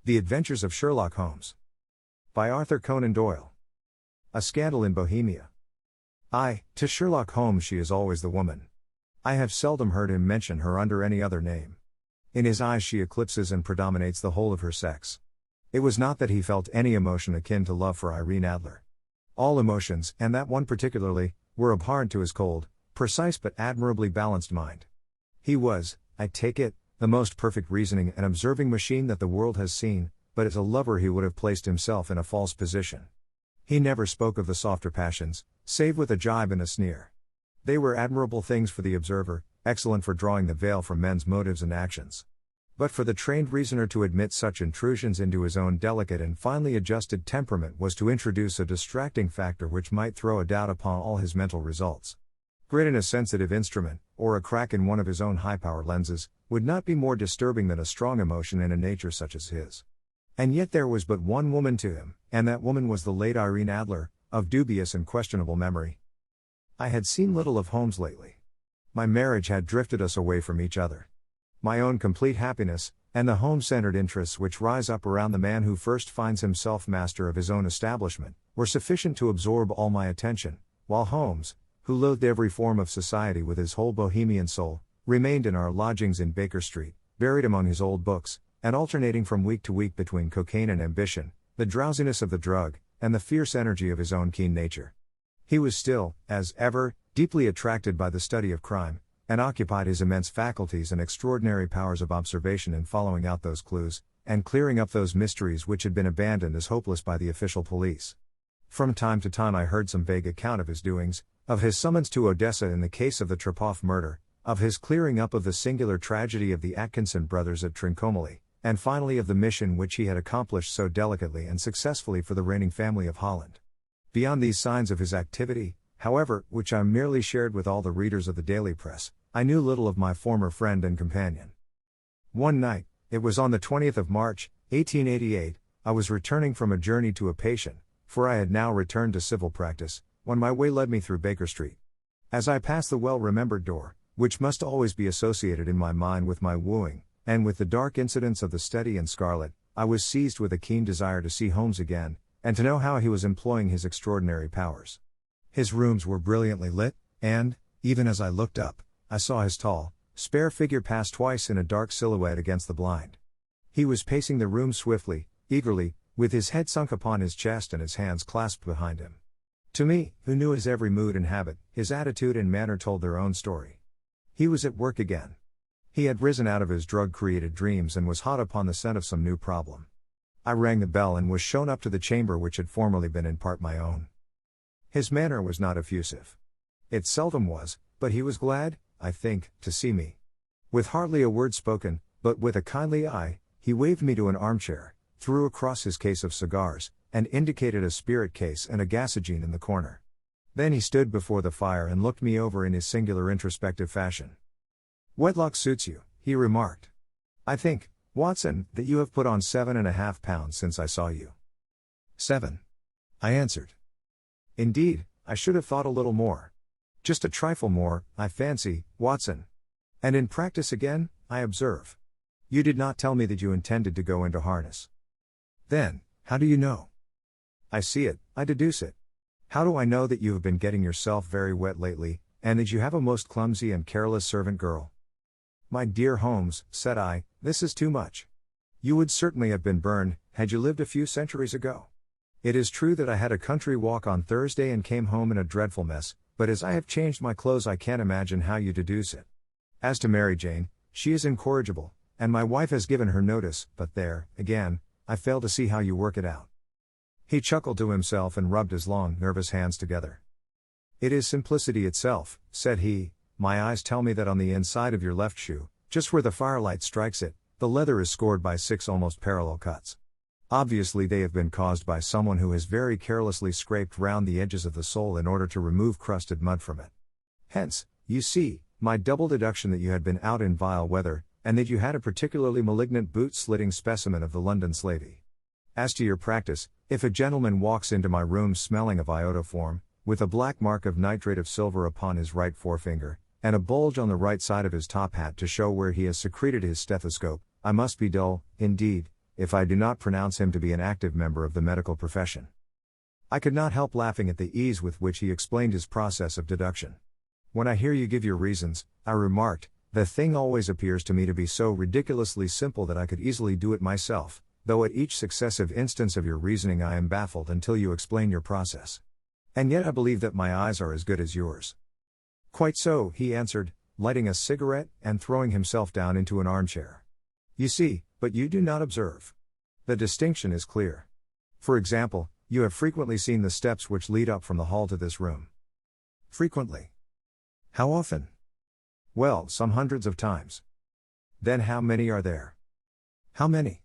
The Adventures of Sherlock Holmes. By Arthur Conan Doyle. A Scandal in Bohemia. To Sherlock Holmes she is always the woman. I have seldom heard him mention her under any other name. In his eyes she eclipses and predominates the whole of her sex. It was not that he felt any emotion akin to love for Irene Adler. All emotions, and that one particularly, were abhorrent to his cold, precise but admirably balanced mind. He was, I take it, the most perfect reasoning and observing machine that the world has seen, but as a lover he would have placed himself in a false position. He never spoke of the softer passions, save with a jibe and a sneer. They were admirable things for the observer, excellent for drawing the veil from men's motives and actions. But for the trained reasoner to admit such intrusions into his own delicate and finely adjusted temperament was to introduce a distracting factor which might throw a doubt upon all his mental results. Grit in a sensitive instrument, or a crack in one of his own high-power lenses, would not be more disturbing than a strong emotion in a nature such as his. And yet there was but one woman to him, and that woman was the late Irene Adler, of dubious and questionable memory. I had seen little of Holmes lately. My marriage had drifted us away from each other. My own complete happiness, and the home-centered interests which rise up around the man who first finds himself master of his own establishment, were sufficient to absorb all my attention, while Holmes, who loathed every form of society with his whole bohemian soul, remained in our lodgings in Baker Street, buried among his old books, and alternating from week to week between cocaine and ambition, the drowsiness of the drug, and the fierce energy of his own keen nature. He was still, as ever, deeply attracted by the study of crime, and occupied his immense faculties and extraordinary powers of observation in following out those clues, and clearing up those mysteries which had been abandoned as hopeless by the official police. From time to time I heard some vague account of his doings, of his summons to Odessa in the case of the Trepoff murder, of his clearing up of the singular tragedy of the Atkinson brothers at Trincomalee, and finally of the mission which he had accomplished so delicately and successfully for the reigning family of Holland. Beyond these signs of his activity, however, which I merely shared with all the readers of the daily press, I knew little of my former friend and companion. One night, it was on the 20th of March, 1888, I was returning from a journey to a patient, for I had now returned to civil practice, when my way led me through Baker Street. As I passed the well-remembered door, which must always be associated in my mind with my wooing, and with the dark incidents of the Study in Scarlet, I was seized with a keen desire to see Holmes again, and to know how he was employing his extraordinary powers. His rooms were brilliantly lit, and, even as I looked up, I saw his tall, spare figure pass twice in a dark silhouette against the blind. He was pacing the room swiftly, eagerly, with his head sunk upon his chest and his hands clasped behind him. To me, who knew his every mood and habit, his attitude and manner told their own story. He was at work again. He had risen out of his drug-created dreams and was hot upon the scent of some new problem. I rang the bell and was shown up to the chamber which had formerly been in part my own. His manner was not effusive. It seldom was, but he was glad, I think, to see me. With hardly a word spoken, but with a kindly eye, he waved me to an armchair, threw across his case of cigars, and indicated a spirit case and a gasogene in the corner. Then he stood before the fire and looked me over in his singular introspective fashion. "Wedlock suits you," he remarked. "I think, Watson, that you have put on 7.5 pounds since I saw you." 7. I answered. "Indeed, I should have thought a little more. Just a trifle more, I fancy, Watson. And in practice again, I observe. You did not tell me that you intended to go into harness." "Then, how do you know?" "I see it, I deduce it. How do I know that you have been getting yourself very wet lately, and that you have a most clumsy and careless servant girl?" "My dear Holmes," said I, "this is too much. You would certainly have been burned, had you lived a few centuries ago. It is true that I had a country walk on Thursday and came home in a dreadful mess, but as I have changed my clothes I can't imagine how you deduce it. As to Mary Jane, she is incorrigible, and my wife has given her notice, but there, again, I fail to see how you work it out." He chuckled to himself and rubbed his long, nervous hands together. "It is simplicity itself," said he. "My eyes tell me that on the inside of your left shoe, just where the firelight strikes it, the leather is scored by 6 almost parallel cuts. Obviously they have been caused by someone who has very carelessly scraped round the edges of the sole in order to remove crusted mud from it. Hence, you see, my double deduction that you had been out in vile weather, and that you had a particularly malignant boot-slitting specimen of the London slavey. As to your practice, if a gentleman walks into my room smelling of iodoform, with a black mark of nitrate of silver upon his right forefinger, and a bulge on the right side of his top hat to show where he has secreted his stethoscope, I must be dull, indeed, if I do not pronounce him to be an active member of the medical profession. I could not help laughing at the ease with which he explained his process of deduction. When I hear you give your reasons, I remarked, the thing always appears to me to be so ridiculously simple that I could easily do it myself, though at each successive instance of your reasoning I am baffled until you explain your process. And yet I believe that my eyes are as good as yours. Quite so, he answered, lighting a cigarette and throwing himself down into an armchair. You see, but you do not observe. The distinction is clear. For example, you have frequently seen the steps which lead up from the hall to this room. Frequently. How often? Well, some hundreds of times. Then how many are there? How many?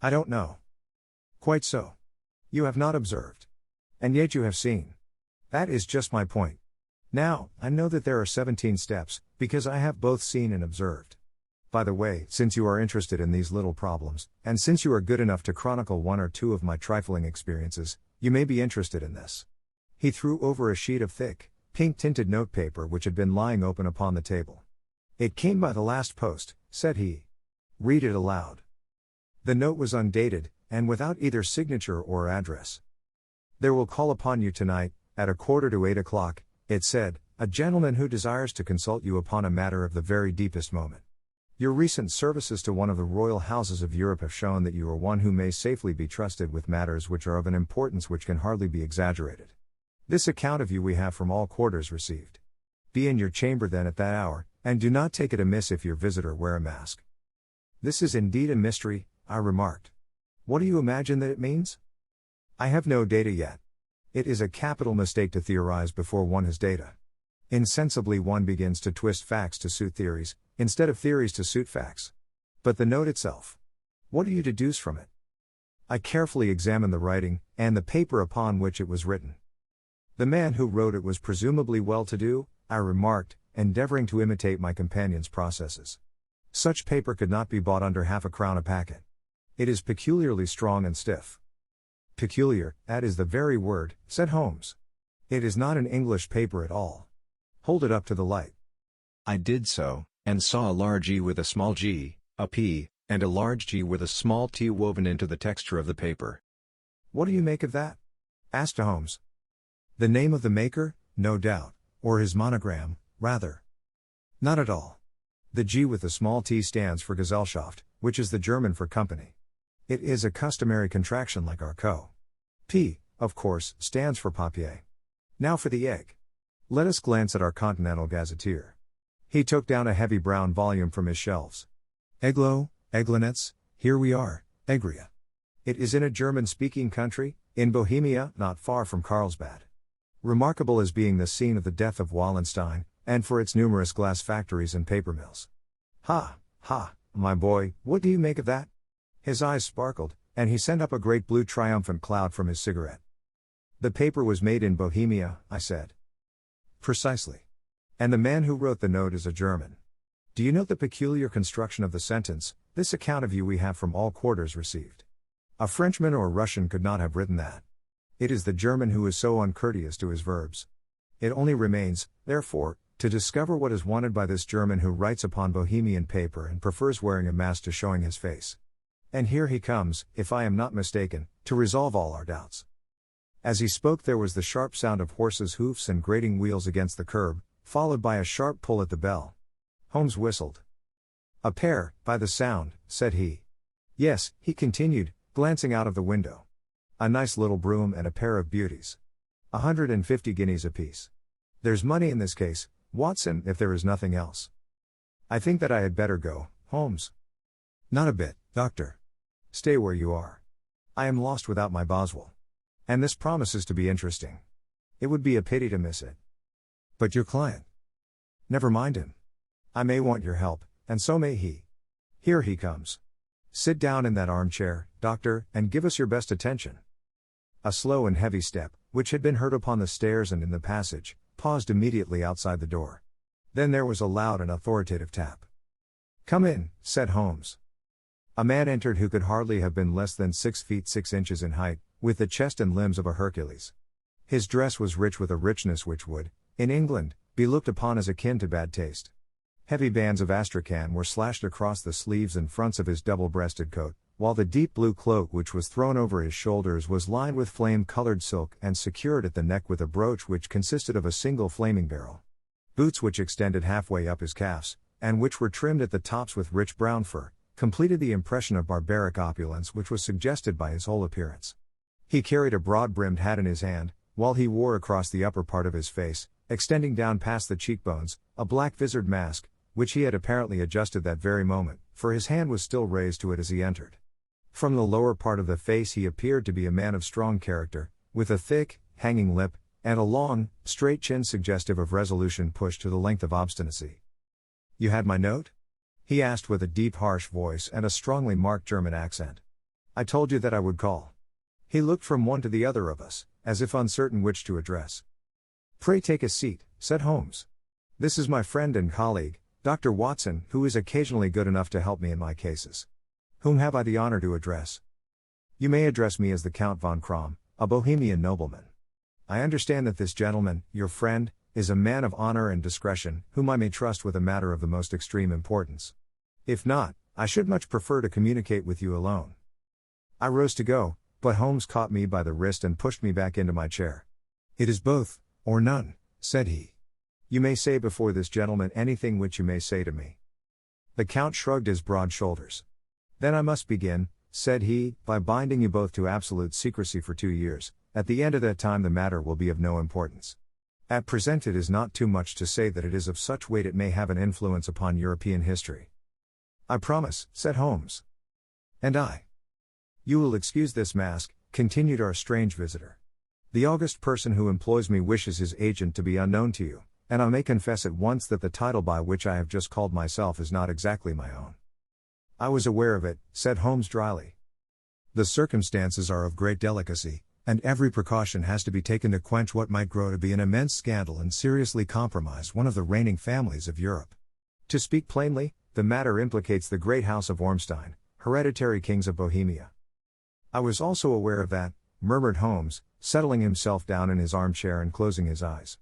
I don't know. Quite so. You have not observed. And yet you have seen. That is just my point. Now, I know that there are 17 steps, because I have both seen and observed. By the way, since you are interested in these little problems, and since you are good enough to chronicle one or two of my trifling experiences, you may be interested in this. He threw over a sheet of thick, pink-tinted notepaper which had been lying open upon the table. It came by the last post, said he. Read it aloud. The note was undated, and without either signature or address. There will call upon you tonight, at 7:45, it said, a gentleman who desires to consult you upon a matter of the very deepest moment. Your recent services to one of the royal houses of Europe have shown that you are one who may safely be trusted with matters which are of an importance which can hardly be exaggerated. This account of you we have from all quarters received. Be in your chamber then at that hour, and do not take it amiss if your visitor wear a mask. This is indeed a mystery, I remarked. What do you imagine that it means? I have no data yet. It is a capital mistake to theorize before one has data. Insensibly one begins to twist facts to suit theories, instead of theories to suit facts. But the note itself. What do you deduce from it? I carefully examined the writing, and the paper upon which it was written. The man who wrote it was presumably well-to-do, I remarked, endeavoring to imitate my companion's processes. Such paper could not be bought under £0.50 a packet. It is peculiarly strong and stiff. Peculiar, that is the very word, said Holmes. It is not an English paper at all. Hold it up to the light. I did so, and saw a large E with a small g, a P, and a large G with a small t woven into the texture of the paper. What do you make of that? Asked Holmes. The name of the maker, no doubt, or his monogram, rather. Not at all. The G with the small t stands for Gesellschaft, which is the German for company. It is a customary contraction like our co. P, of course, stands for papier. Now for the egg. Let us glance at our Continental Gazetteer. He took down a heavy brown volume from his shelves. Eglo, Eglinets, here we are, Egria. It is in a German-speaking country, in Bohemia, not far from Carlsbad. Remarkable as being the scene of the death of Wallenstein, and for its numerous glass factories and paper mills. Ha, my boy, what do you make of that? His eyes sparkled, and he sent up a great blue triumphant cloud from his cigarette. The paper was made in Bohemia, I said. Precisely. And the man who wrote the note is a German. Do you note the peculiar construction of the sentence, this account of you we have from all quarters received? A Frenchman or Russian could not have written that. It is the German who is so uncourteous to his verbs. It only remains, therefore, to discover what is wanted by this German who writes upon Bohemian paper and prefers wearing a mask to showing his face. And here he comes, if I am not mistaken, to resolve all our doubts. As he spoke there was the sharp sound of horses' hoofs and grating wheels against the curb, followed by a sharp pull at the bell. Holmes whistled. A pair, by the sound, said he. Yes, he continued, glancing out of the window. A nice little brougham and a pair of beauties. 150 guineas apiece. There's money in this case, Watson, if there is nothing else. I think that I had better go, Holmes. Not a bit, Doctor. Stay where you are. I am lost without my Boswell. And this promises to be interesting. It would be a pity to miss it. But your client? Never mind him. I may want your help, and so may he. Here he comes. Sit down in that armchair, Doctor, and give us your best attention. A slow and heavy step, which had been heard upon the stairs and in the passage, paused immediately outside the door. Then there was a loud and authoritative tap. Come in, said Holmes. A man entered who could hardly have been less than 6 feet 6 inches in height, with the chest and limbs of a Hercules. His dress was rich with a richness which would, in England, be looked upon as akin to bad taste. Heavy bands of astrakhan were slashed across the sleeves and fronts of his double-breasted coat, while the deep blue cloak which was thrown over his shoulders was lined with flame-colored silk and secured at the neck with a brooch which consisted of a single flaming barrel. Boots which extended halfway up his calves, and which were trimmed at the tops with rich brown fur, completed the impression of barbaric opulence which was suggested by his whole appearance. He carried a broad-brimmed hat in his hand, while he wore across the upper part of his face, extending down past the cheekbones, a black visored mask, which he had apparently adjusted that very moment, for his hand was still raised to it as he entered. From the lower part of the face he appeared to be a man of strong character, with a thick, hanging lip, and a long, straight chin suggestive of resolution pushed to the length of obstinacy. "You had my note?" he asked with a deep harsh voice and a strongly marked German accent. "I told you that I would call." He looked from one to the other of us, as if uncertain which to address. "Pray take a seat," said Holmes. "This is my friend and colleague, Dr. Watson, who is occasionally good enough to help me in my cases. Whom have I the honor to address?" "You may address me as the Count von Krom, a Bohemian nobleman. I understand that this gentleman, your friend, is a man of honor and discretion, whom I may trust with a matter of the most extreme importance. If not, I should much prefer to communicate with you alone." I rose to go, but Holmes caught me by the wrist and pushed me back into my chair. "It is both, or none," said he. "You may say before this gentleman anything which you may say to me." The Count shrugged his broad shoulders. "Then I must begin," said he, "by binding you both to absolute secrecy for 2 years. At the end of that time the matter will be of no importance. At present it is not too much to say that it is of such weight it may have an influence upon European history." "I promise," said Holmes. "And I." "You will excuse this mask," continued our strange visitor. "The august person who employs me wishes his agent to be unknown to you, and I may confess at once that the title by which I have just called myself is not exactly my own." "I was aware of it," said Holmes dryly. "The circumstances are of great delicacy, and every precaution has to be taken to quench what might grow to be an immense scandal and seriously compromise one of the reigning families of Europe. To speak plainly, the matter implicates the great house of Ormstein, hereditary kings of Bohemia." "I was also aware of that," murmured Holmes, settling himself down in his armchair and closing his eyes.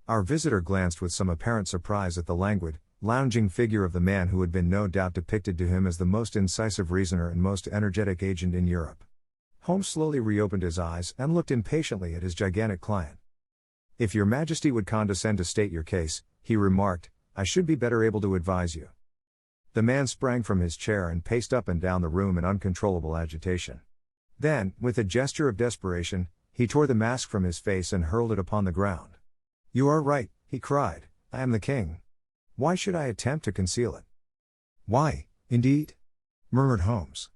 Our visitor glanced with some apparent surprise at the languid, lounging figure of the man who had been no doubt depicted to him as the most incisive reasoner and most energetic agent in Europe. Holmes slowly reopened his eyes and looked impatiently at his gigantic client. "If your Majesty would condescend to state your case," he remarked, "I should be better able to advise you." The man sprang from his chair and paced up and down the room in uncontrollable agitation. Then, with a gesture of desperation, he tore the mask from his face and hurled it upon the ground. "You are right," he cried, "I am the king. Why should I attempt to conceal it?" "Why, indeed?" murmured Holmes.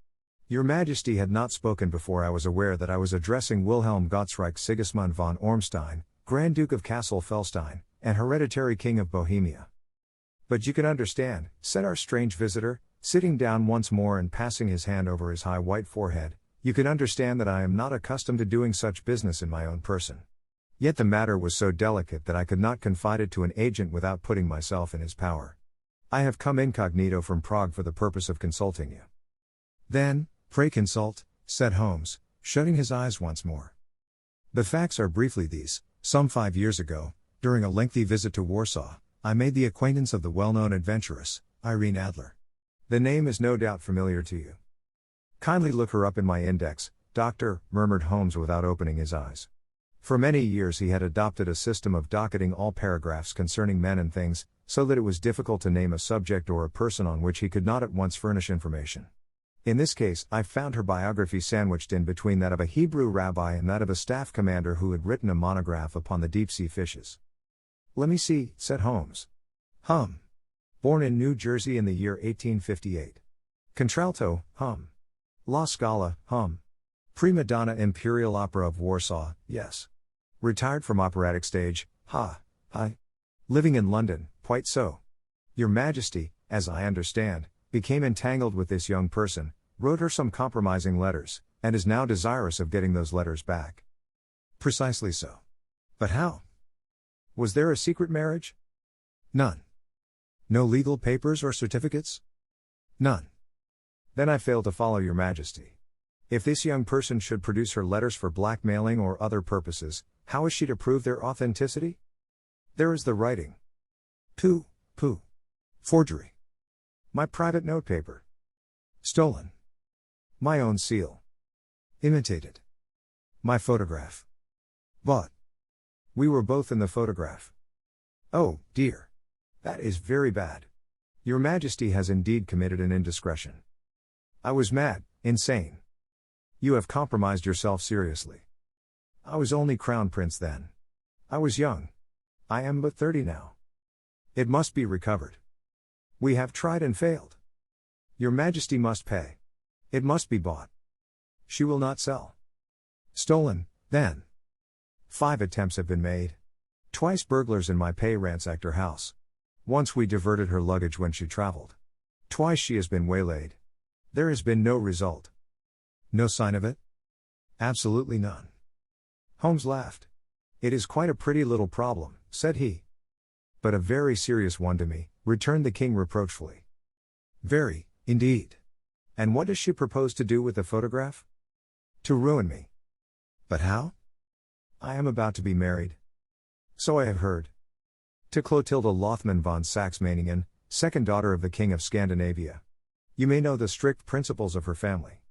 "Your Majesty had not spoken before I was aware that I was addressing Wilhelm Gottsreich Sigismund von Ormstein, Grand Duke of Kassel-Felstein, and hereditary King of Bohemia." "But you can understand," said our strange visitor, sitting down once more and passing his hand over his high white forehead, "you can understand that I am not accustomed to doing such business in my own person. Yet the matter was so delicate that I could not confide it to an agent without putting myself in his power. I have come incognito from Prague for the purpose of consulting you." "Then, pray consult," said Holmes, shutting his eyes once more. "The facts are briefly these. Some 5 years ago, during a lengthy visit to Warsaw, I made the acquaintance of the well-known adventuress, Irene Adler. The name is no doubt familiar to you." "Kindly look her up in my index, Doctor," murmured Holmes without opening his eyes. For many years he had adopted a system of docketing all paragraphs concerning men and things, so that it was difficult to name a subject or a person on which he could not at once furnish information. In this case, I found her biography sandwiched in between that of a Hebrew rabbi and that of a staff commander who had written a monograph upon the deep-sea fishes. "Let me see," said Holmes. Born in New Jersey in the year 1858. Contralto, La Scala, Prima donna Imperial Opera of Warsaw, yes. Retired from operatic stage, Living in London, quite so. Your Majesty, as I understand, became entangled with this young person, wrote her some compromising letters, and is now desirous of getting those letters back." "Precisely so. But how? Was there a secret marriage?" "None." "No legal papers or certificates?" "None." "Then I fail to follow your Majesty. If this young person should produce her letters for blackmailing or other purposes, how is she to prove their authenticity?" "There is the writing." Pooh. Forgery." "My private notepaper." "Stolen." My own seal. Imitated. My photograph. Bought. We were both in the photograph. Oh, dear. That is very bad. Your Majesty has indeed committed an indiscretion. I was mad, insane. You have compromised yourself seriously. I was only Crown Prince then. I was young. I am but 30 now. It must be recovered. We have tried and failed. Your Majesty must pay. It must be bought. She will not sell. Stolen, then. 5 attempts have been made. Twice burglars in my pay ransacked her house. Once we diverted her luggage when she traveled. Twice she has been waylaid. There has been no result. No sign of it? Absolutely none. Holmes laughed. It is quite a pretty little problem, said he. But a very serious one to me, returned the king reproachfully. Very, indeed. And what does she propose to do with the photograph? To ruin me. But how? I am about to be married. So I have heard. To Clotilda Lothman von Saxe-Meiningen, second daughter of the King of Scandinavia. You may know the strict principles of her family.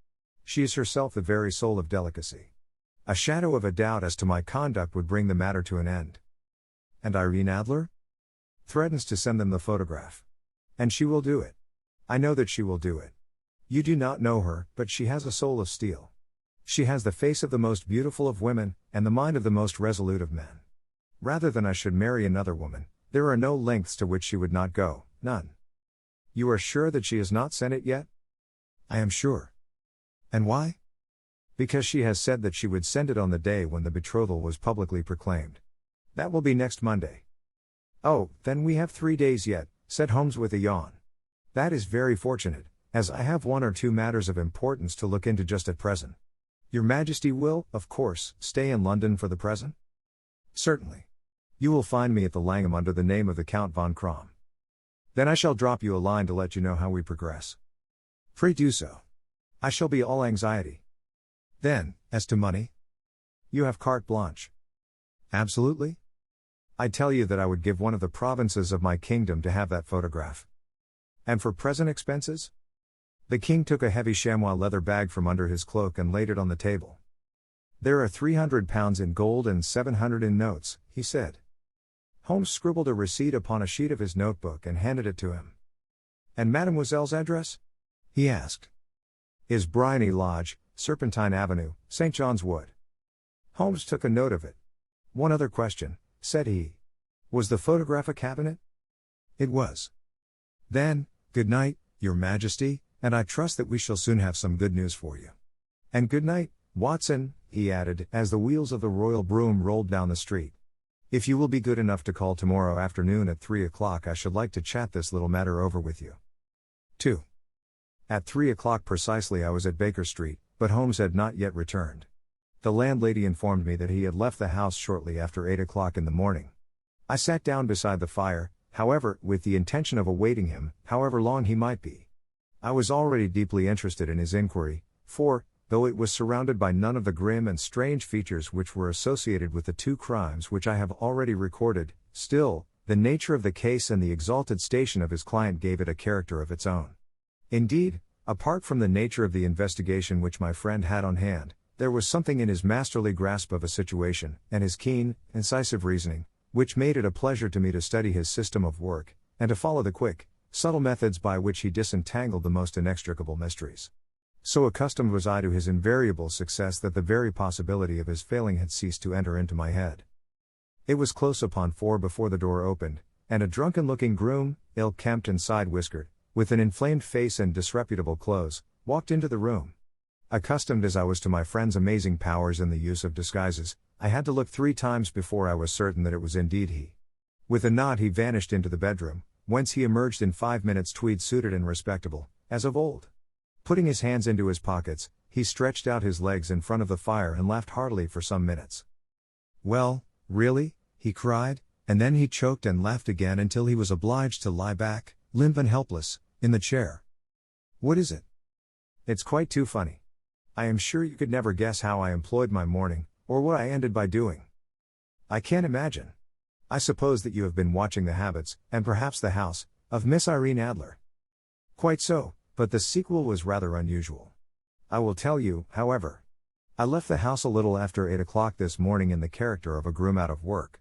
She is herself the very soul of delicacy. A shadow of a doubt as to my conduct would bring the matter to an end. And Irene Adler? Threatens to send them the photograph. And she will do it. I know that she will do it. You do not know her, but she has a soul of steel. She has the face of the most beautiful of women, and the mind of the most resolute of men. Rather than I should marry another woman, there are no lengths to which she would not go, none. You are sure that she has not sent it yet? I am sure. And why? Because she has said that she would send it on the day when the betrothal was publicly proclaimed. That will be next Monday. Oh, then we have 3 days yet, said Holmes with a yawn. That is very fortunate, as I have 1 or 2 matters of importance to look into just at present. Your Majesty will, of course, stay in London for the present? Certainly. You will find me at the Langham under the name of the Count von Krom. Then I shall drop you a line to let you know how we progress. Pray do so. I shall be all anxiety. Then, as to money? You have carte blanche. Absolutely? I tell you that I would give one of the provinces of my kingdom to have that photograph. And for present expenses? The king took a heavy chamois leather bag from under his cloak and laid it on the table. There are £300 in gold and 700 in notes, he said. Holmes scribbled a receipt upon a sheet of his notebook and handed it to him. And Mademoiselle's address? He asked. Is Bryony Lodge, Serpentine Avenue, St. John's Wood. Holmes took a note of it. One other question, said he. Was the photograph a cabinet? It was. Then, good night, Your Majesty, and I trust that we shall soon have some good news for you. And good night, Watson, he added, as the wheels of the royal brougham rolled down the street. If you will be good enough to call tomorrow afternoon at 3 o'clock, I should like to chat this little matter over with you. 2. At 3 o'clock precisely I was at Baker Street, but Holmes had not yet returned. The landlady informed me that he had left the house shortly after 8 o'clock in the morning. I sat down beside the fire, however, with the intention of awaiting him, however long he might be. I was already deeply interested in his inquiry, for, though it was surrounded by none of the grim and strange features which were associated with the 2 crimes which I have already recorded, still, the nature of the case and the exalted station of his client gave it a character of its own. Indeed, apart from the nature of the investigation which my friend had on hand, there was something in his masterly grasp of a situation, and his keen, incisive reasoning, which made it a pleasure to me to study his system of work, and to follow the quick, subtle methods by which he disentangled the most inextricable mysteries. So accustomed was I to his invariable success that the very possibility of his failing had ceased to enter into my head. It was close upon 4 before the door opened, and a drunken-looking groom, ill-kempt and side-whiskered, with an inflamed face and disreputable clothes, walked into the room. Accustomed as I was to my friend's amazing powers in the use of disguises, I had to look 3 times before I was certain that it was indeed he. With a nod he vanished into the bedroom, whence he emerged in 5 minutes tweed-suited and respectable, as of old. Putting his hands into his pockets, he stretched out his legs in front of the fire and laughed heartily for some minutes. Well, really? He cried, and then he choked and laughed again until he was obliged to lie back, limp and helpless, in the chair. What is it? It's quite too funny. I am sure you could never guess how I employed my morning, or what I ended by doing. I can't imagine. I suppose that you have been watching the habits, and perhaps the house, of Miss Irene Adler. Quite so, but the sequel was rather unusual. I will tell you, however. I left the house a little after 8 o'clock this morning in the character of a groom out of work.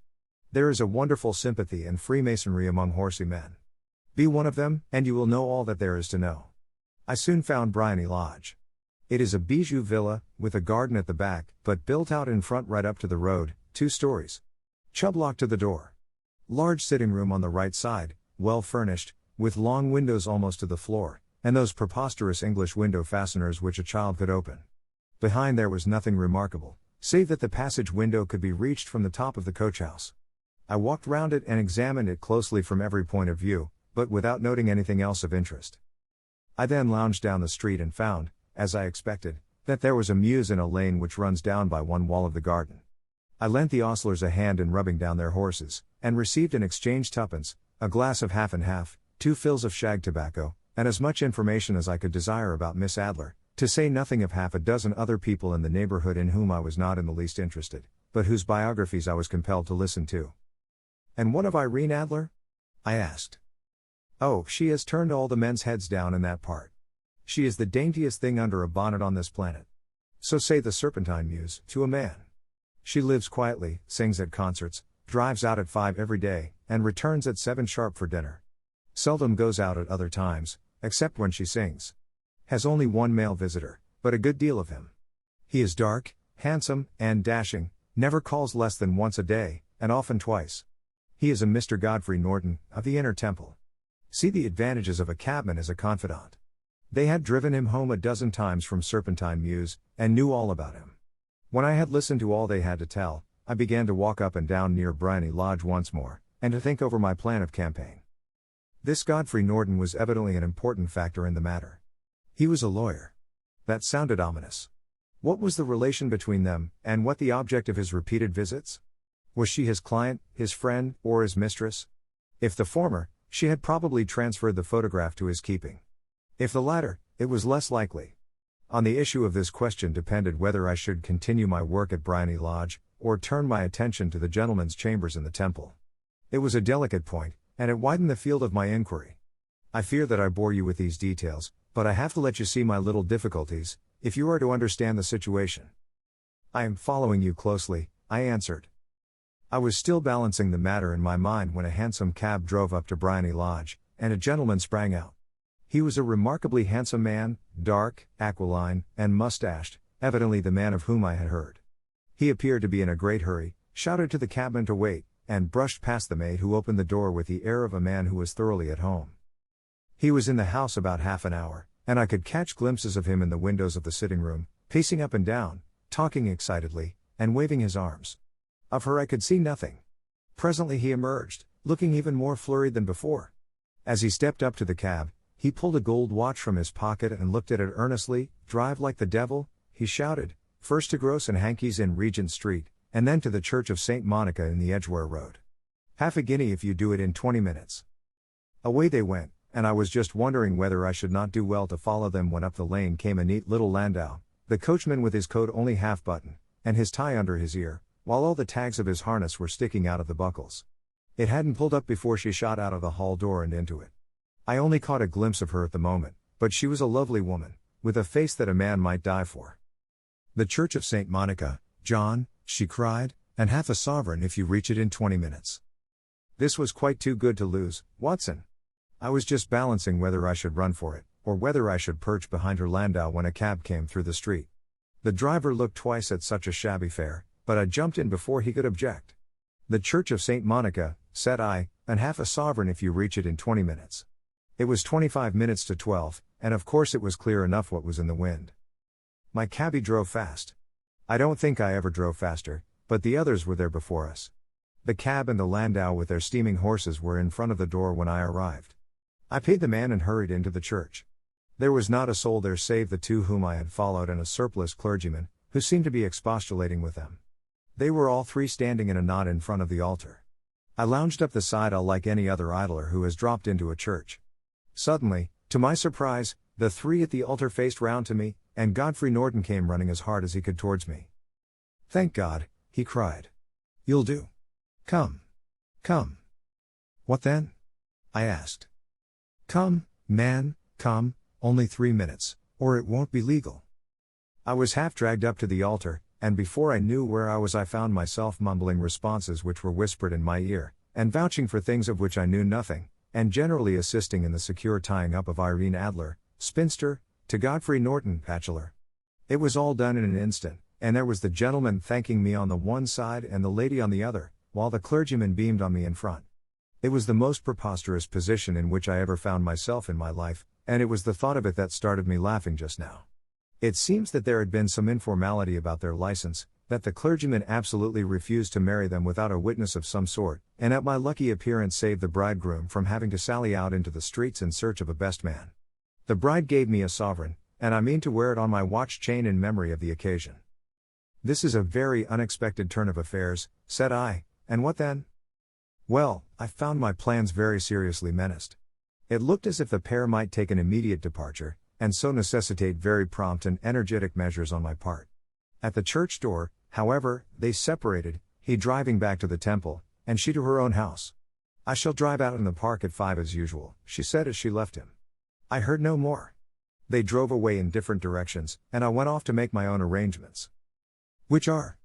There is a wonderful sympathy and freemasonry among horsey men. Be one of them, and you will know all that there is to know. I soon found Bryony Lodge. It is a bijou villa, with a garden at the back, but built out in front right up to the road, 2 stories. Chubb lock to the door. Large sitting room on the right side, well furnished, with long windows almost to the floor, and those preposterous English window fasteners which a child could open. Behind there was nothing remarkable, save that the passage window could be reached from the top of the coach house. I walked round it and examined it closely from every point of view, but without noting anything else of interest. I then lounged down the street and found, as I expected, that there was a mews in a lane which runs down by one wall of the garden. I lent the ostlers a hand in rubbing down their horses, and received in exchange 2d, a glass of half and half, 2 fills of shag tobacco, and as much information as I could desire about Miss Adler, to say nothing of half a dozen other people in the neighborhood in whom I was not in the least interested, but whose biographies I was compelled to listen to. And what of Irene Adler? I asked. Oh, she has turned all the men's heads down in that part. She is the daintiest thing under a bonnet on this planet. So say the Serpentine Mews, to a man. She lives quietly, sings at concerts, drives out at 5 every day, and returns at 7 sharp for dinner. Seldom goes out at other times, except when she sings. Has only one male visitor, but a good deal of him. He is dark, handsome, and dashing, never calls less than once a day, and often twice. He is a Mr. Godfrey Norton, of the Inner Temple. See the advantages of a cabman as a confidant. They had driven him home a dozen times from Serpentine Mews, and knew all about him. When I had listened to all they had to tell, I began to walk up and down near Bryony Lodge once more, and to think over my plan of campaign. This Godfrey Norton was evidently an important factor in the matter. He was a lawyer. That sounded ominous. What was the relation between them, and what the object of his repeated visits? Was she his client, his friend, or his mistress? If the former, she had probably transferred the photograph to his keeping. If the latter, it was less likely. On the issue of this question depended whether I should continue my work at Bryony Lodge, or turn my attention to the gentlemen's chambers in the Temple. It was a delicate point, and it widened the field of my inquiry. I fear that I bore you with these details, but I have to let you see my little difficulties, if you are to understand the situation. I am following you closely, I answered. I was still balancing the matter in my mind when a hansom cab drove up to Bryony Lodge, and a gentleman sprang out. He was a remarkably handsome man, dark, aquiline, and mustached, evidently the man of whom I had heard. He appeared to be in a great hurry, shouted to the cabman to wait, and brushed past the maid who opened the door with the air of a man who was thoroughly at home. He was in the house about half an hour, and I could catch glimpses of him in the windows of the sitting room, pacing up and down, talking excitedly, and waving his arms. Of her I could see nothing. Presently he emerged, looking even more flurried than before. As he stepped up to the cab, he pulled a gold watch from his pocket and looked at it earnestly. Drive like the devil, he shouted, first to Gross and Hankey's in Regent Street, and then to the Church of St. Monica in the Edgware Road. Half a guinea if you do it in 20 minutes. Away they went, and I was just wondering whether I should not do well to follow them when up the lane came a neat little landau, the coachman with his coat only half buttoned, and his tie under his ear, while all the tags of his harness were sticking out of the buckles. It hadn't pulled up before she shot out of the hall door and into it. I only caught a glimpse of her at the moment, but she was a lovely woman, with a face that a man might die for. The Church of St. Monica, John, she cried, and half a sovereign if you reach it in 20 minutes. This was quite too good to lose, Watson. I was just balancing whether I should run for it, or whether I should perch behind her landau when a cab came through the street. The driver looked twice at such a shabby fare, but I jumped in before he could object. The Church of St. Monica, said I, and half a sovereign if you reach it in 20 minutes. It was 25 minutes to 12, and of course it was clear enough what was in the wind. My cabby drove fast. I don't think I ever drove faster, but the others were there before us. The cab and the landau with their steaming horses were in front of the door when I arrived. I paid the man and hurried into the church. There was not a soul there save the 2 whom I had followed and a surpliced clergyman, who seemed to be expostulating with them. They were all 3 standing in a knot in front of the altar. I lounged up the side aisle like any other idler who has dropped into a church. Suddenly, to my surprise, the 3 at the altar faced round to me, and Godfrey Norton came running as hard as he could towards me. Thank God, he cried. You'll do. Come. Come. What then? I asked. Come, man, come, only 3 minutes, or it won't be legal. I was half dragged up to the altar, and before I knew where I was, I found myself mumbling responses which were whispered in my ear, and vouching for things of which I knew nothing, and generally assisting in the secure tying up of Irene Adler, spinster, to Godfrey Norton, bachelor. It was all done in an instant, and there was the gentleman thanking me on the one side and the lady on the other, while the clergyman beamed on me in front. It was the most preposterous position in which I ever found myself in my life, and it was the thought of it that started me laughing just now. It seems that there had been some informality about their license, that the clergyman absolutely refused to marry them without a witness of some sort, and at my lucky appearance saved the bridegroom from having to sally out into the streets in search of a best man. The bride gave me a sovereign, and I mean to wear it on my watch chain in memory of the occasion. "This is a very unexpected turn of affairs," said I, "and what then?" Well, I found my plans very seriously menaced. It looked as if the pair might take an immediate departure, and so necessitate very prompt and energetic measures on my part. At the church door, however, they separated, he driving back to the temple, and she to her own house. "I shall drive out in the park at 5 as usual," she said as she left him. I heard no more. They drove away in different directions, and I went off to make my own arrangements. "Which are?"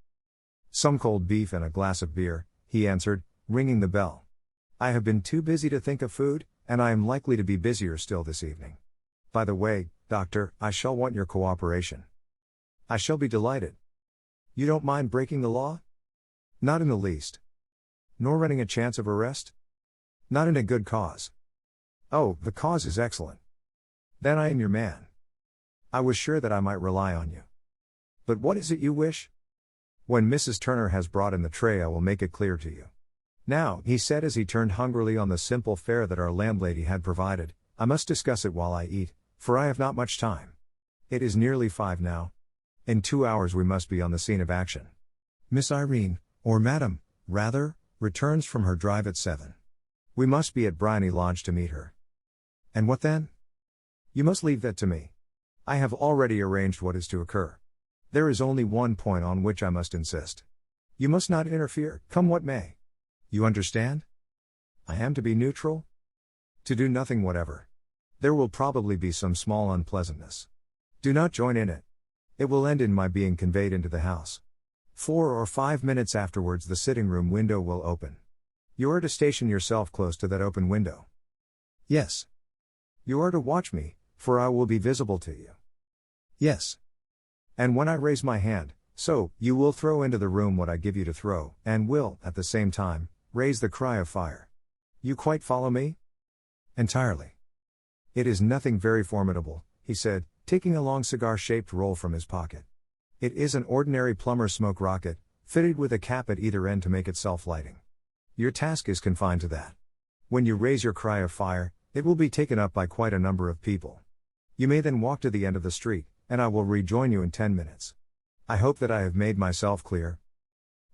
"Some cold beef and a glass of beer," he answered, ringing the bell. "I have been too busy to think of food, and I am likely to be busier still this evening. By the way, Doctor, I shall want your cooperation." "I shall be delighted." "You don't mind breaking the law?" "Not in the least." "Nor running a chance of arrest?" "Not in a good cause." "Oh, the cause is excellent." "Then I am your man." "I was sure that I might rely on you." "But what is it you wish?" "When Mrs. Turner has brought in the tray, I will make it clear to you. Now," he said as he turned hungrily on the simple fare that our landlady had provided, "I must discuss it while I eat, for I have not much time. It is nearly 5 now. In 2 hours we must be on the scene of action. Miss Irene, or Madam, rather, returns from her drive at 7. We must be at Bryony Lodge to meet her." "And what then?" "You must leave that to me. I have already arranged what is to occur. There is only one point on which I must insist. You must not interfere, come what may. You understand?" "I am to be neutral?" "To do nothing whatever. There will probably be some small unpleasantness. Do not join in it. It will end in my being conveyed into the house. 4 or 5 minutes afterwards the sitting room window will open. You are to station yourself close to that open window." "Yes." "You are to watch me, for I will be visible to you." "Yes." "And when I raise my hand, so, you will throw into the room what I give you to throw, and will, at the same time, raise the cry of fire. You quite follow me?" "Entirely." "It is nothing very formidable," he said, taking a long cigar-shaped roll from his pocket. "It is an ordinary plumber's smoke rocket, fitted with a cap at either end to make it self-lighting. Your task is confined to that. When you raise your cry of fire, it will be taken up by quite a number of people. You may then walk to the end of the street, and I will rejoin you in 10 minutes. I hope that I have made myself clear.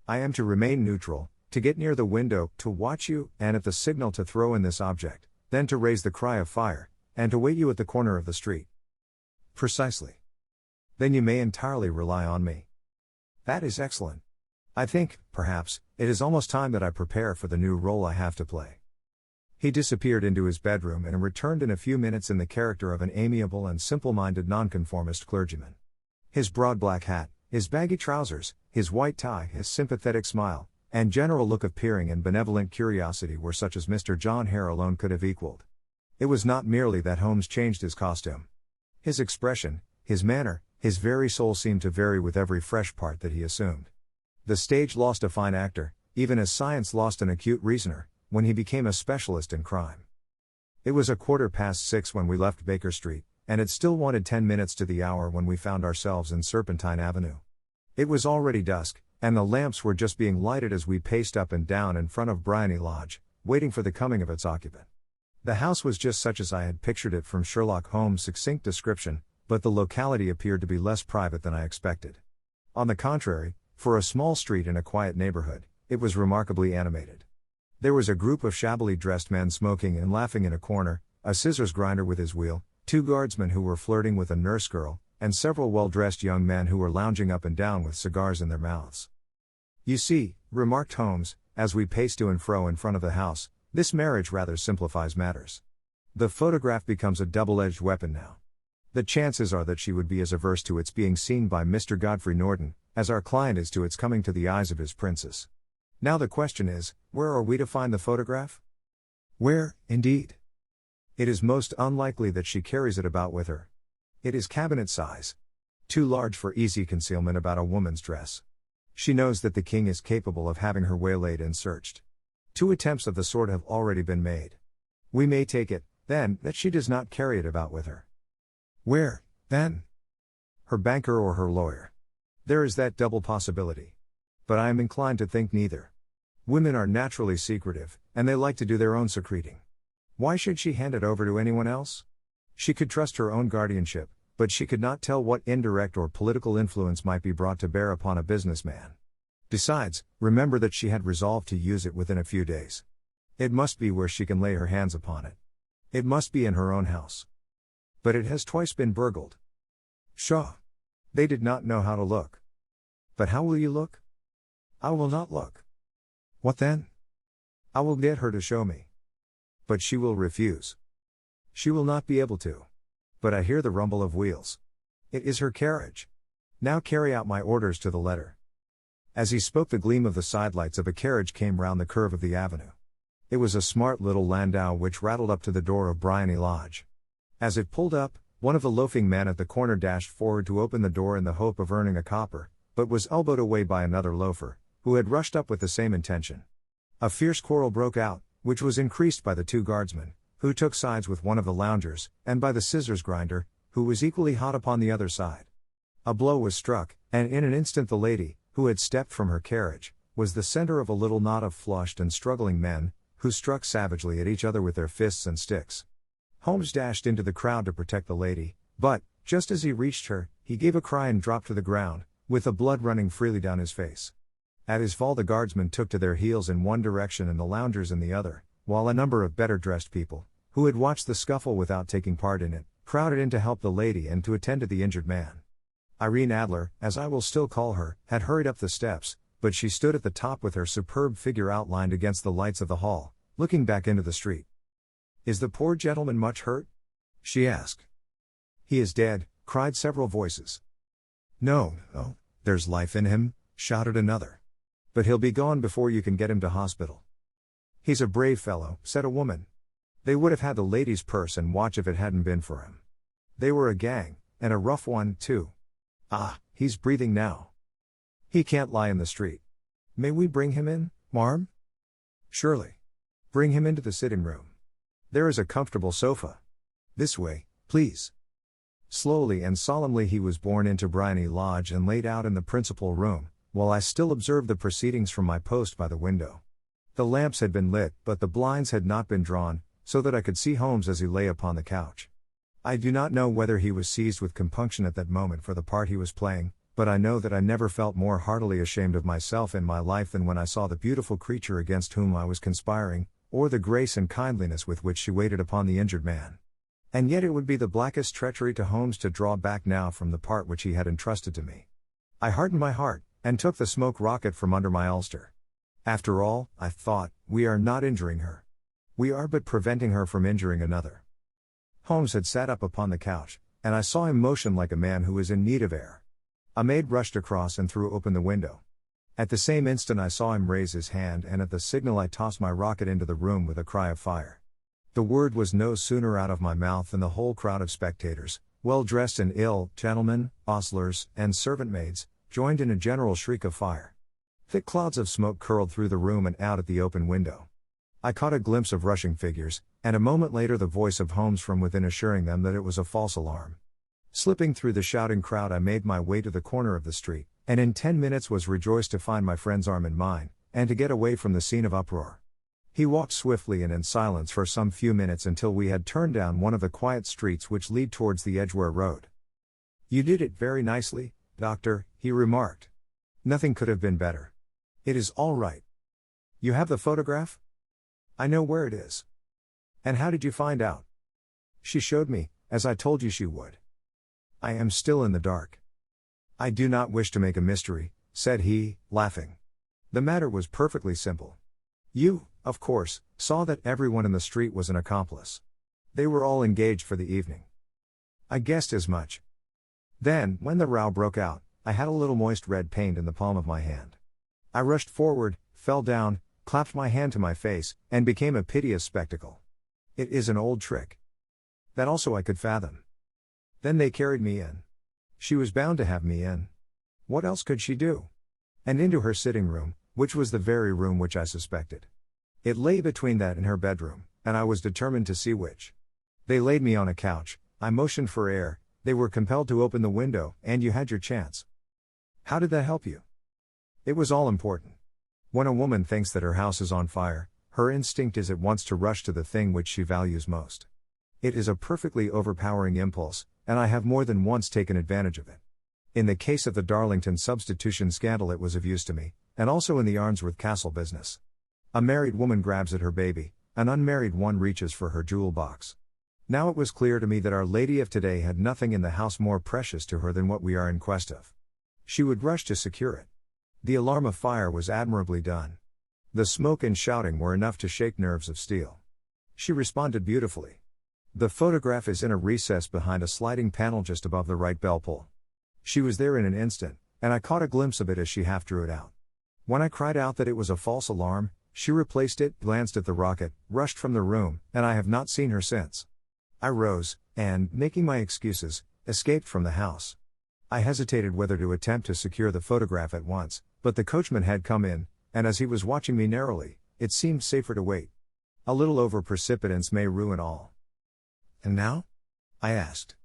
I am to remain neutral, to get near the window, to watch you, and at the signal to throw in this object, then to raise the cry of fire, and to wait you at the corner of the street." "Precisely." "Then you may entirely rely on me." "That is excellent. I think, perhaps, it is almost time that I prepare for the new role I have to play." He disappeared into his bedroom and returned in a few minutes in the character of an amiable and simple-minded nonconformist clergyman. His broad black hat, his baggy trousers, his white tie, his sympathetic smile, and general look of peering and benevolent curiosity were such as Mr. John Hare alone could have equaled. It was not merely that Holmes changed his costume. His expression, his manner, his very soul seemed to vary with every fresh part that he assumed. The stage lost a fine actor, even as science lost an acute reasoner, when he became a specialist in crime. It was 6:15 when we left Baker Street, and it still wanted 10 minutes to the hour when we found ourselves in Serpentine Avenue. It was already dusk, and the lamps were just being lighted as we paced up and down in front of Bryony Lodge, waiting for the coming of its occupant. The house was just such as I had pictured it from Sherlock Holmes' succinct description, but the locality appeared to be less private than I expected. On the contrary, for a small street in a quiet neighborhood, it was remarkably animated. There was a group of shabbily dressed men smoking and laughing in a corner, a scissors grinder with his wheel, 2 guardsmen who were flirting with a nurse girl, and several well-dressed young men who were lounging up and down with cigars in their mouths. "You see," remarked Holmes, as we paced to and fro in front of the house, "this marriage rather simplifies matters. The photograph becomes a double-edged weapon now. The chances are that she would be as averse to its being seen by Mr. Godfrey Norton, as our client is to its coming to the eyes of his princess. Now the question is, where are we to find the photograph? Where, indeed? It is most unlikely that she carries it about with her. It is cabinet size. Too large for easy concealment about a woman's dress. She knows that the king is capable of having her waylaid and searched. 2 attempts of the sort have already been made. We may take it, then, that she does not carry it about with her. Where, then? Her banker or her lawyer. There is that double possibility. But I am inclined to think neither. Women are naturally secretive, and they like to do their own secreting. Why should she hand it over to anyone else? She could trust her own guardianship, but she could not tell what indirect or political influence might be brought to bear upon a businessman. Besides, remember that she had resolved to use it within a few days. It must be where she can lay her hands upon it. It must be in her own house. But it has twice been burgled. Pshaw! They did not know how to look. But how will you look? I will not look. What then? I will get her to show me. But she will refuse. She will not be able to. But I hear the rumble of wheels. It is her carriage. Now carry out my orders to the letter. As he spoke, the gleam of the sidelights of a carriage came round the curve of the avenue. It was a smart little landau which rattled up to the door of Bryony Lodge. As it pulled up, one of the loafing men at the corner dashed forward to open the door in the hope of earning a copper, but was elbowed away by another loafer, who had rushed up with the same intention. A fierce quarrel broke out, which was increased by the 2 guardsmen, who took sides with one of the loungers, and by the scissors grinder, who was equally hot upon the other side. A blow was struck, and in an instant the lady, who had stepped from her carriage, was the center of a little knot of flushed and struggling men, who struck savagely at each other with their fists and sticks. Holmes dashed into the crowd to protect the lady, but, just as he reached her, he gave a cry and dropped to the ground, with the blood running freely down his face. At his fall the guardsmen took to their heels in one direction and the loungers in the other, while a number of better-dressed people, who had watched the scuffle without taking part in it, crowded in to help the lady and to attend to the injured man. Irene Adler, as I will still call her, had hurried up the steps, but she stood at the top with her superb figure outlined against the lights of the hall, looking back into the street. "Is the poor gentleman much hurt?" she asked. "He is dead," cried several voices. No, there's life in him," shouted another. "But he'll be gone before you can get him to hospital." "He's a brave fellow," said a woman. "They would have had the lady's purse and watch if it hadn't been for him. They were a gang, and a rough one, too. Ah, he's breathing now. He can't lie in the street. May we bring him in, marm?" "Surely. Bring him into the sitting room. There is a comfortable sofa. This way, please." Slowly and solemnly he was borne into Bryony Lodge and laid out in the principal room, while I still observed the proceedings from my post by the window. The lamps had been lit, but the blinds had not been drawn, so that I could see Holmes as he lay upon the couch. I do not know whether he was seized with compunction at that moment for the part he was playing, but I know that I never felt more heartily ashamed of myself in my life than when I saw the beautiful creature against whom I was conspiring, or the grace and kindliness with which she waited upon the injured man. And yet it would be the blackest treachery to Holmes to draw back now from the part which he had entrusted to me. I hardened my heart, and took the smoke rocket from under my ulster. After all, I thought, we are not injuring her. We are but preventing her from injuring another. Holmes had sat up upon the couch, and I saw him motion like a man who is in need of air. A maid rushed across and threw open the window. At the same instant I saw him raise his hand, and at the signal I tossed my rocket into the room with a cry of fire. The word was no sooner out of my mouth than the whole crowd of spectators, well dressed and ill, gentlemen, ostlers, and servant maids, joined in a general shriek of fire. Thick clouds of smoke curled through the room and out at the open window. I caught a glimpse of rushing figures, and a moment later the voice of Holmes from within assuring them that it was a false alarm. Slipping through the shouting crowd I made my way to the corner of the street, and in 10 minutes was rejoiced to find my friend's arm in mine, and to get away from the scene of uproar. He walked swiftly and in silence for some few minutes until we had turned down one of the quiet streets which lead towards the Edgware Road. "You did it very nicely, Doctor," he remarked. "Nothing could have been better. It is all right. You have the photograph?" "I know where it is." "And how did you find out?" "She showed me, as I told you she would." "I am still in the dark." "I do not wish to make a mystery," said he, laughing. "The matter was perfectly simple. You, of course, saw that everyone in the street was an accomplice. They were all engaged for the evening." I guessed as much. Then, when the row broke out, I had a little moist red paint in the palm of my hand. I rushed forward, fell down, clapped my hand to my face, and became a piteous spectacle. It is an old trick. That also I could fathom. Then they carried me in. She was bound to have me in. What else could she do? And into her sitting room, which was the very room which I suspected. It lay between that and her bedroom, and I was determined to see which. They laid me on a couch, I motioned for air, they were compelled to open the window, and you had your chance. How did that help you? It was all important. When a woman thinks that her house is on fire, her instinct is at once to rush to the thing which she values most. It is a perfectly overpowering impulse, and I have more than once taken advantage of it. In the case of the Darlington substitution scandal it was of use to me, and also in the Arnsworth Castle business. A married woman grabs at her baby, an unmarried one reaches for her jewel box. Now it was clear to me that Our Lady of today had nothing in the house more precious to her than what we are in quest of. She would rush to secure it. The alarm of fire was admirably done. The smoke and shouting were enough to shake nerves of steel. She responded beautifully. The photograph is in a recess behind a sliding panel just above the right bell pull. She was there in an instant, and I caught a glimpse of it as she half drew it out. When I cried out that it was a false alarm, she replaced it, glanced at the rocket, rushed from the room, and I have not seen her since. I rose, and, making my excuses, escaped from the house. I hesitated whether to attempt to secure the photograph at once, but the coachman had come in, and as he was watching me narrowly, it seemed safer to wait. A little over-precipitance may ruin all. And now? I asked.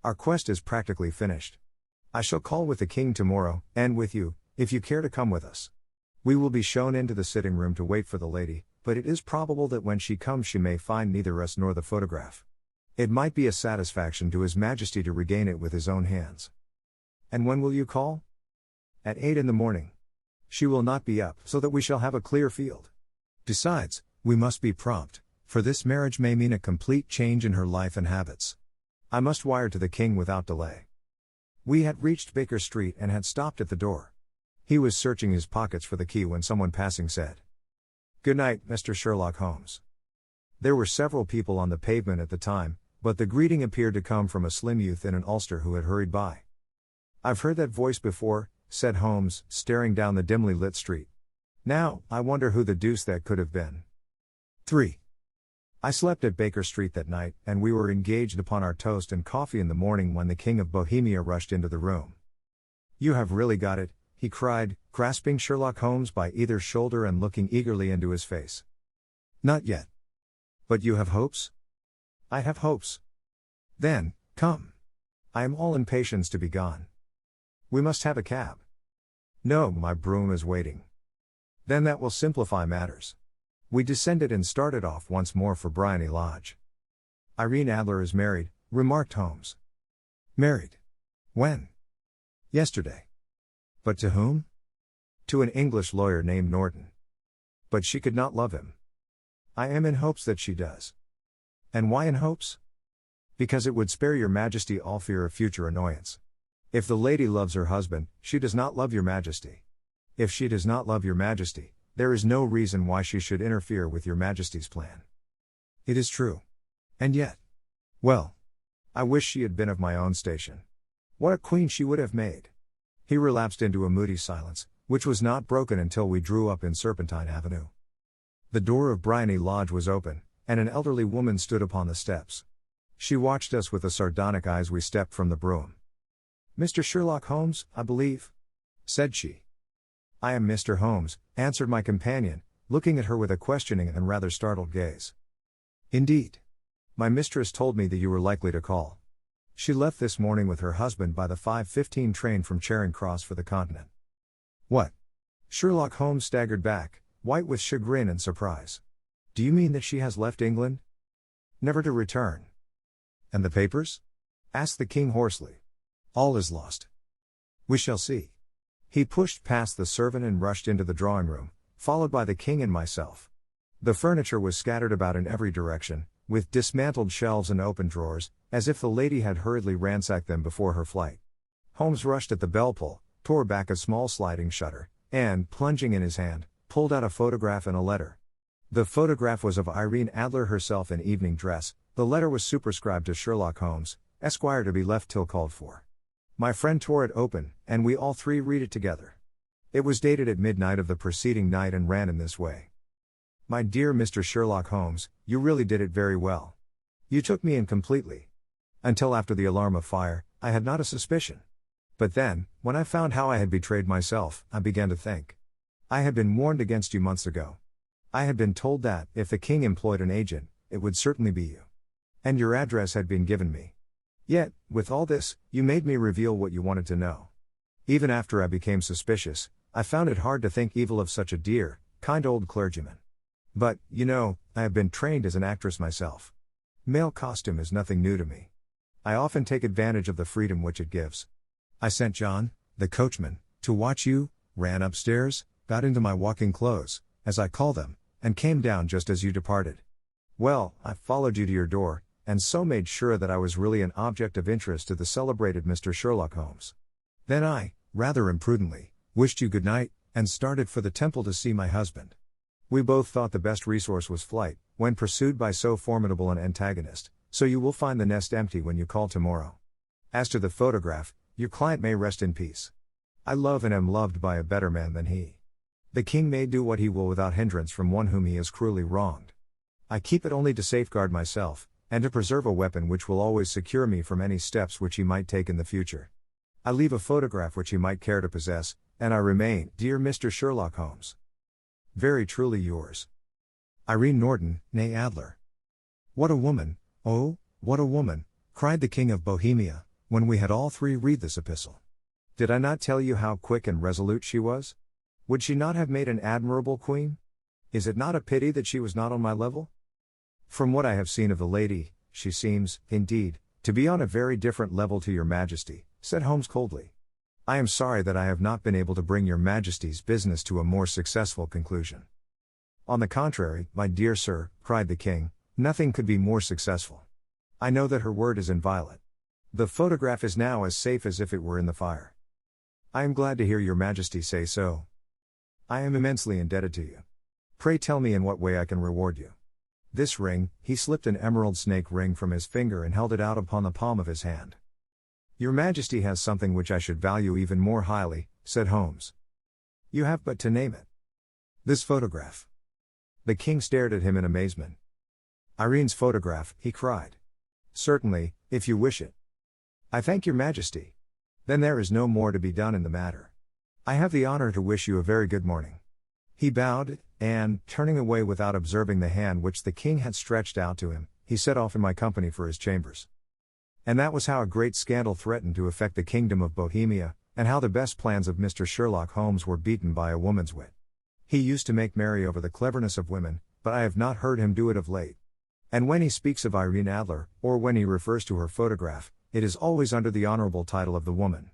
Our quest is practically finished. I shall call with the king tomorrow, and with you, if you care to come with us. We will be shown into the sitting room to wait for the lady, but it is probable that when she comes she may find neither us nor the photograph. It might be a satisfaction to His Majesty to regain it with his own hands. And when will you call? At 8 in the morning. She will not be up, so that we shall have a clear field. Besides, we must be prompt, for this marriage may mean a complete change in her life and habits. I must wire to the king without delay. We had reached Baker Street and had stopped at the door. He was searching his pockets for the key when someone passing said, "Good night, Mr. Sherlock Holmes." There were several people on the pavement at the time, but the greeting appeared to come from a slim youth in an ulster who had hurried by. "I've heard that voice before," said Holmes, staring down the dimly lit street. "Now, I wonder who the deuce that could have been." 3. I slept at Baker Street that night, and we were engaged upon our toast and coffee in the morning when the King of Bohemia rushed into the room. "You have really got it," he cried, grasping Sherlock Holmes by either shoulder and looking eagerly into his face. "Not yet. But you have hopes?" "I have hopes." "Then, come. I am all impatience to be gone." "We must have a cab." "No, my brougham is waiting." "Then that will simplify matters." We descended and started off once more for Briony Lodge. "Irene Adler is married," remarked Holmes. "Married? When?" "Yesterday." "But to whom?" "To an English lawyer named Norton." "But she could not love him." "I am in hopes that she does." "And why in hopes?" "Because it would spare your Majesty all fear of future annoyance. If the lady loves her husband, she does not love your Majesty. If she does not love your Majesty, there is no reason why she should interfere with your Majesty's plan." "It is true. And yet. Well. I wish she had been of my own station. What a queen she would have made." He relapsed into a moody silence, which was not broken until we drew up in Serpentine Avenue. The door of Briony Lodge was open, and an elderly woman stood upon the steps. She watched us with a sardonic eye as we stepped from the brougham. "Mr. Sherlock Holmes, I believe?" said she. "I am Mr. Holmes," answered my companion, looking at her with a questioning and rather startled gaze. "Indeed. My mistress told me that you were likely to call. She left this morning with her husband by the 5:15 train from Charing Cross for the Continent." "What?" Sherlock Holmes staggered back, white with chagrin and surprise. "Do you mean that she has left England? Never to return?" "And the papers?" asked the king hoarsely. "All is lost." "We shall see." He pushed past the servant and rushed into the drawing room, followed by the king and myself. The furniture was scattered about in every direction, with dismantled shelves and open drawers, as if the lady had hurriedly ransacked them before her flight. Holmes rushed at the bell pull, tore back a small sliding shutter, and, plunging in his hand, pulled out a photograph and a letter. The photograph was of Irene Adler herself in evening dress, the letter was superscribed to Sherlock Holmes, Esquire to be left till called for. My friend tore it open, and we all three read it together. It was dated at midnight of the preceding night and ran in this way. My dear Mr. Sherlock Holmes, you really did it very well. You took me in completely. Until after the alarm of fire, I had not a suspicion. But then, when I found how I had betrayed myself, I began to think. I had been warned against you months ago. I had been told that, if the king employed an agent, it would certainly be you. And your address had been given me. Yet, with all this, you made me reveal what you wanted to know. Even after I became suspicious, I found it hard to think evil of such a dear, kind old clergyman. But, you know, I have been trained as an actress myself. Male costume is nothing new to me. I often take advantage of the freedom which it gives. I sent John, the coachman, to watch you, ran upstairs, got into my walking clothes, as I call them, and came down just as you departed. Well, I followed you to your door, and so made sure that I was really an object of interest to the celebrated Mr. Sherlock Holmes. Then I, rather imprudently, wished you good night, and started for the temple to see my husband. We both thought the best resource was flight, when pursued by so formidable an antagonist, so you will find the nest empty when you call tomorrow. As to the photograph, your client may rest in peace. I love and am loved by a better man than he. The king may do what he will without hindrance from one whom he has cruelly wronged. I keep it only to safeguard myself, and to preserve a weapon which will always secure me from any steps which he might take in the future. I leave a photograph which he might care to possess, and I remain, dear Mr. Sherlock Holmes, very truly yours, Irene Norton, née Adler. What a woman, oh, what a woman, cried the King of Bohemia, when we had all three read this epistle. Did I not tell you how quick and resolute she was? Would she not have made an admirable queen? Is it not a pity that she was not on my level? From what I have seen of the lady, she seems, indeed, to be on a very different level to your Majesty, said Holmes coldly. I am sorry that I have not been able to bring your Majesty's business to a more successful conclusion. On the contrary, my dear sir, cried the king, nothing could be more successful. I know that her word is inviolate. The photograph is now as safe as if it were in the fire. I am glad to hear your Majesty say so. I am immensely indebted to you. Pray tell me in what way I can reward you. This ring, he slipped an emerald snake ring from his finger and held it out upon the palm of his hand. Your Majesty has something which I should value even more highly, said Holmes. You have but to name it. This photograph. The king stared at him in amazement. Irene's photograph, he cried. Certainly, if you wish it. I thank your Majesty. Then there is no more to be done in the matter. I have the honor to wish you a very good morning. He bowed, and, turning away without observing the hand which the king had stretched out to him, he set off in my company for his chambers. And that was how a great scandal threatened to affect the kingdom of Bohemia, and how the best plans of Mr. Sherlock Holmes were beaten by a woman's wit. He used to make merry over the cleverness of women, but I have not heard him do it of late. And when he speaks of Irene Adler, or when he refers to her photograph, it is always under the honorable title of the woman.